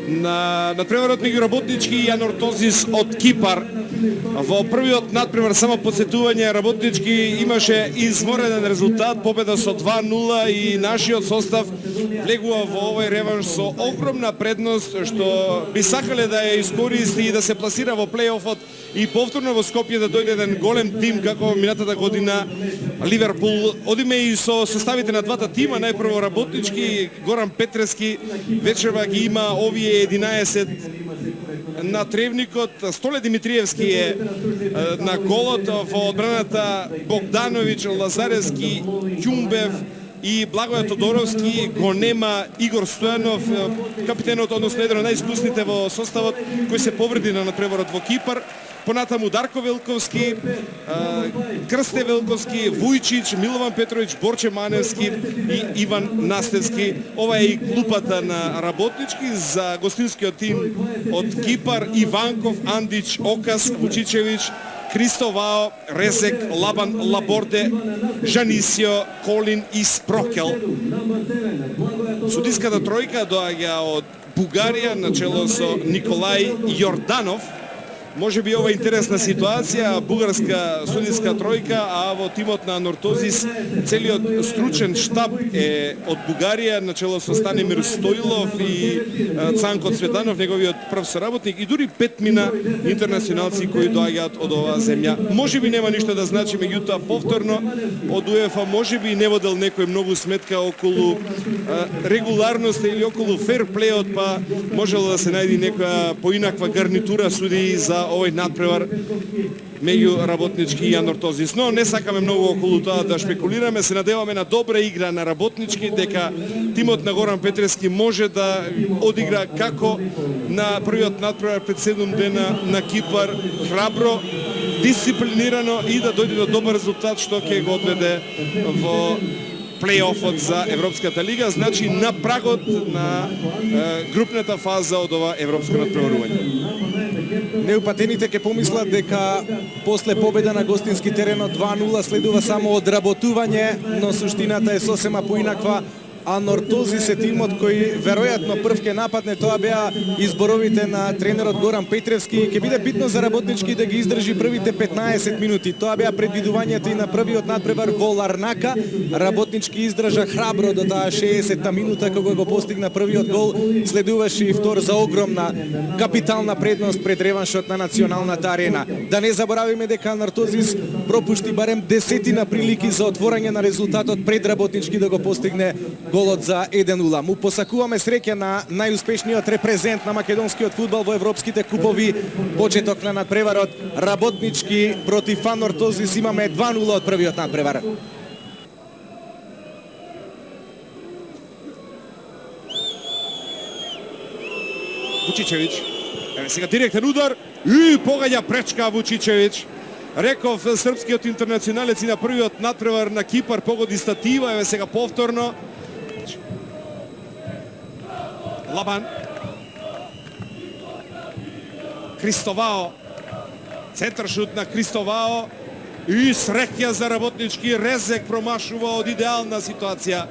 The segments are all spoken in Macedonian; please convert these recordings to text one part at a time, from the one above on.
на надпреварот меѓу Работнички и Анортозис од Кипар. Во првиот надпревар само подсетување, Работнички имаше изморенен резултат, победа со 2-0 и нашиот состав влегува во овој реванш со огромна предност што би сакале да ја искористи и да се пласира во плейофот и повторно во Скопје да дојде еден голем тим како минатата година Ливерпул. Одиме и со составите на двата тима, најпрво Работнички, Горан Петревски вечерва ги има овие 11 на тревникот, Столе Димитриевски е на голот, во одбраната Богдановиќ, Лазаревски, Ќумбев и Благоје Тодоровски, го нема Игор Стојанов, капитенот, односно еден од најискусните во составот, кој се повреди на надпреварот во Кипар. Понатаму Дарко Велковски, Крсте Велковски, Вујчич, Милован Петровиќ, Борче Маневски и Иван Настевски. Ова е и клупата на Работнички за гостинскиот тим од Кипар: Иванков, Андич, Окас, Вучичевиќ, Кристовао, Резек, Лабан, Лаборде, Жанисио, Колин и Спрокел. Судиската тројка доаѓа од Бугарија на чело со Николај Јорданов. Може би ова интересна ситуација, бугарска судиска тројка, а во тимот на Анортозис целиот стручен штаб е од Бугарија, начело со Станимир Стоилов и Цанко Цветанов, неговиот прв соработник, и дури 5 мина интернационалци кои доаѓаат од оваа земја. Може би нема ништо да значи, меѓутоа повторно од УЕФА може би не водел некој многу сметка околу регуларноста или околу ферплејот, па можело да се најди некоја поинаква гарнитура суди за овој надпревар меѓу Работнички и Анортозис. Но не сакаме многу околу тоа да шпекулираме, се надеваме на добра игра на Работнички, дека тимот на Горан Петревски може да одигра како на првиот надпревар пред 7 дена на Кипар, храбро, дисциплинирано и да дојде до добар резултат што ќе го одведе во плейофот за Европската лига, значи на прагот на групната фаза од ова европско надпреварување. Неупатените ќе помислат дека после победа на гостински терен од 2-0 следува само одработување, но суштината е сосема поинаква. Анортозис е тимот кој веројатно прв ќе нападне, тоа беа изборовите на тренерот Горан Петревски. Ќе биде битно за Работнички да ги издржи првите 15 минути. Тоа беа предвидувањата и на првиот надпревар во Ларнака. Работнички издржа храбро до таа 60-та минута кога го постигна првиот гол. Следуваше и втор за огромна капитална предност пред реваншот на националната арена. Да не заборавиме дека Анортозис пропушти барем десетина прилики за отворање на резултатот пред Работнички да го постигне голот за 1-0. Му посакуваме среќа на најуспешниот репрезент на македонскиот фудбал во европските купови. Почеток на надпреварот Работнички против Анортозис, имаме 2-0 од првиот надпревар. Вучичевиќ, еве сега директен удар и погаѓа пречка Вучичевиќ. Реков српскиот интернационалец и на првиот надпревар на Кипар погоди статива, еве сега повторно. Лабан, Кристовао, центаршут на Кристовао и среќа за Работнички. Резек промашува од идеална ситуација.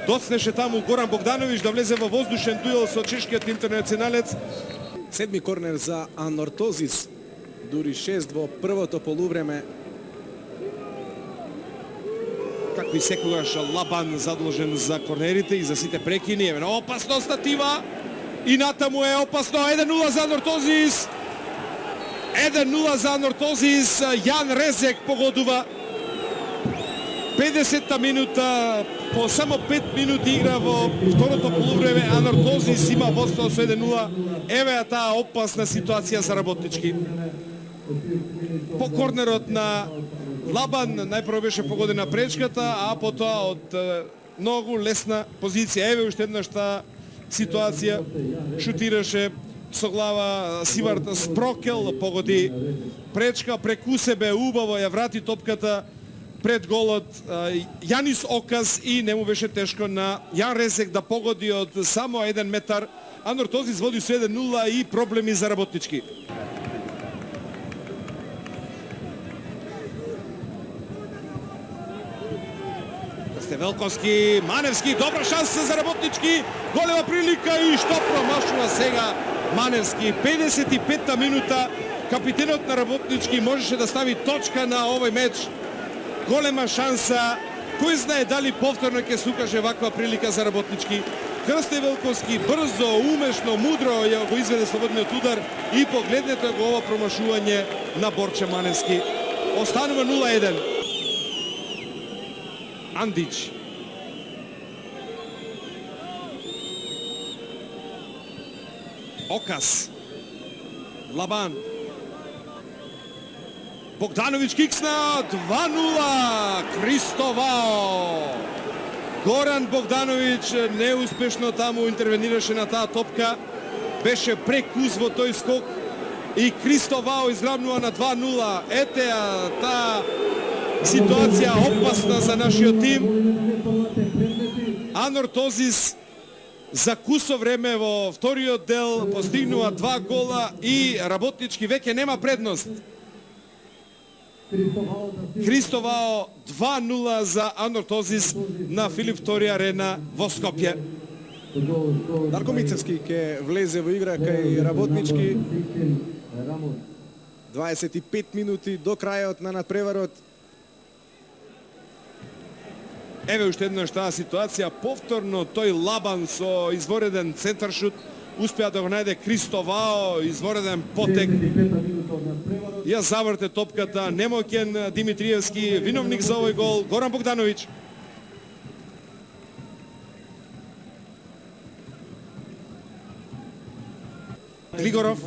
Доцнеше таму Горан Богдановиќ да влезе во воздушен дуел со чешкиот интернационалец. Седми корнер за Анортозис, дури 6 во првото полувреме. Како и секогаш Лабан задолжен за корнерите и за сите прекини. Еве опасно статива и натаму е опасно. 1-0 за Анортозис. 1-0 за Анортозис. Јан Резек погодува. 50-та минута, по само 5 минути игра во второто полувреме. Анортозис има водство со 1-0. Еве таа опасна ситуација за Работнички. По корнерот на Лабан најпрво беше погодена пречката, а потоа од многу лесна позиција. Еве уште еднаш таа ситуација. Шутираше со глава Сивард Спрокел, погоди пречка преку себе, убаво ја врати топката пред голот Јанис Окас и не му беше тешко на Јан Резек да погоди од само 1 метар. Анортозис води со 1-0 и проблеми за Работнички. Крсте Велковски, Маневски, добра шанса за Работнички, голема прилика и што промашува сега Маневски. 55-та минута, капитенот на Работнички можеше да стави точка на овој меч. Голема шанса, кој знае дали повторно ќе се укаже ваква прилика за Работнички. Крсте Велковски брзо, умешно, мудро ја го изведе слободниот удар и погледнете го ова промашување на Борче Маневски. Останува 0-1. Андич. Окас. Лабан. Богданович киксна 2-0. Кристовао. Горан Богданович неуспешно таму интервенираше на таа топка. Беше прекуз во тој скок и Кристовао изравнува на 2-0. Ете таа ситуација опасна за нашиот тим. Анортозис за кусо време во вториот дел постигнува 2 гола и Работнички веќе нема предност. Кристовао 2-0 за Анортозис на Филип II арена во Скопје. Дарко Мицевски ќе влезе во игра кај Работнички. 25 минути до крајот на надпреварот. Еве уште еднаш таа ситуација, повторно тој Лабан со извореден центаршут успеа да го најде Кристовао, извореден потек. Ја заврте топката, немоќен Димитриевски, виновник за овој гол, Горан Богданович. Глигоров.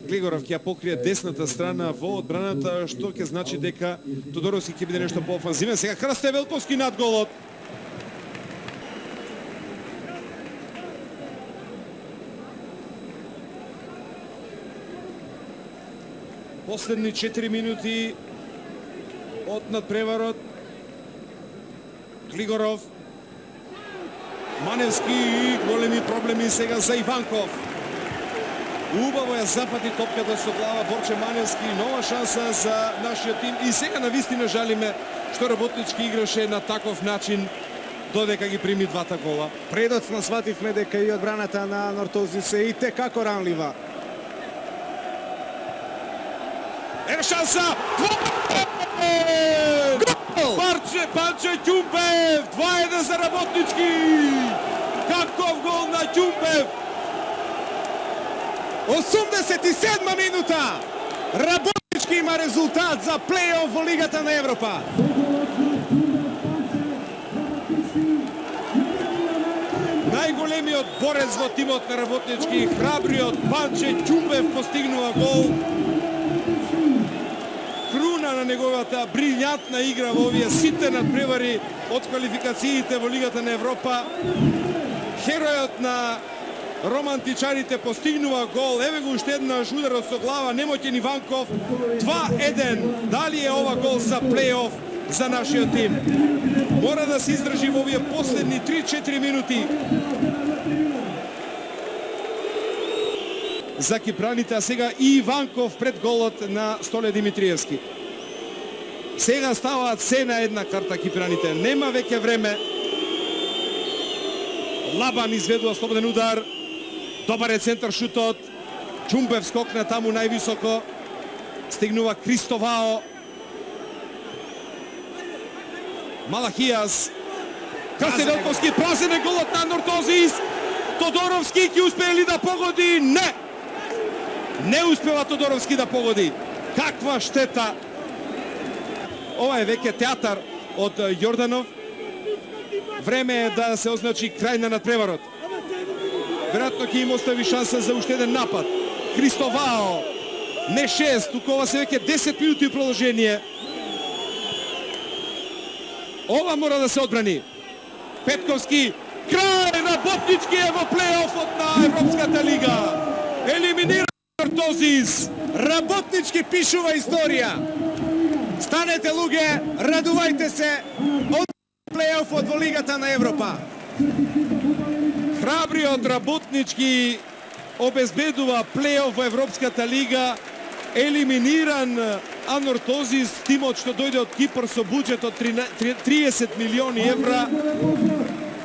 Глигоров ќе покрие десната страна во одбраната, што ќе значи дека Тодоровски ќе биде нешто поофанзивен. Сега Крсте Велковски над голот. Последни 4 минути од надпреварот. Глигоров. Маневски, големи проблеми сега за Иванков. Убаво ја запати топката со глава Борче Маневски, нова шанса за нашиот тим и сега навистина жалиме што Работнички играше на таков начин додека ги прими двата гола. Предоцна свативме дека и одбраната на Анортозис е и текако ранлива. Ева шанса! Панче Ќумпев! 2-1 за Работнички! Каков гол на Ќумпев! 87 минута! Работнички има резултат за плей-оф во Лигата на Европа. Најголемиот борец во тимот на Работнички, храбриот Панче Ќумпев постигнува гол. Круна на неговата брилјантна игра во овие сите надпревари од квалификациите во Лигата на Европа. Херојот на романтичарите постигнува гол. Еве го уште еднаш ударот со глава, немоќен Иванков. 2-1. Дали е ова гол за плей-оф за нашиот тим? Мора да се издржи во овие последни 3-4 минути. За кипраните, а сега и Иванков пред голот на Столе Димитриевски. Сега ставаат се на една карта кипраните. Нема веќе време. Лабан изведува слободен удар. Добар е центар шутот. Ќумпев скокна таму највисоко. Стигнува Кристовао. Малахијас. Крсте Велковски, празен е голот на Анортозис. Тодоровски ќе успее ли да погоди? Не! Не успева Тодоровски да погоди. Каква штета! Ова е веќе театар од Јорданов. Време е да се означи крај на надпреварот. Веројатно ќе им остави шанса за уште еден напад. Кристовао. Не 6, туку ова се веќе 10 минути продолжение. Ова мора да се одбрани. Петковски. Крај! Работнички е во плей-офот на Европската лига. Елиминира Анортозис. Работнички пишува историја. Станете луѓе, радувајте се од плей-офот во Лигата на Европа. Храбриот Работнички обезбедува плейоф во Европската лига, елиминиран Анортозис, тимот што дојде од Кипар со буџет од 30 милиони евра,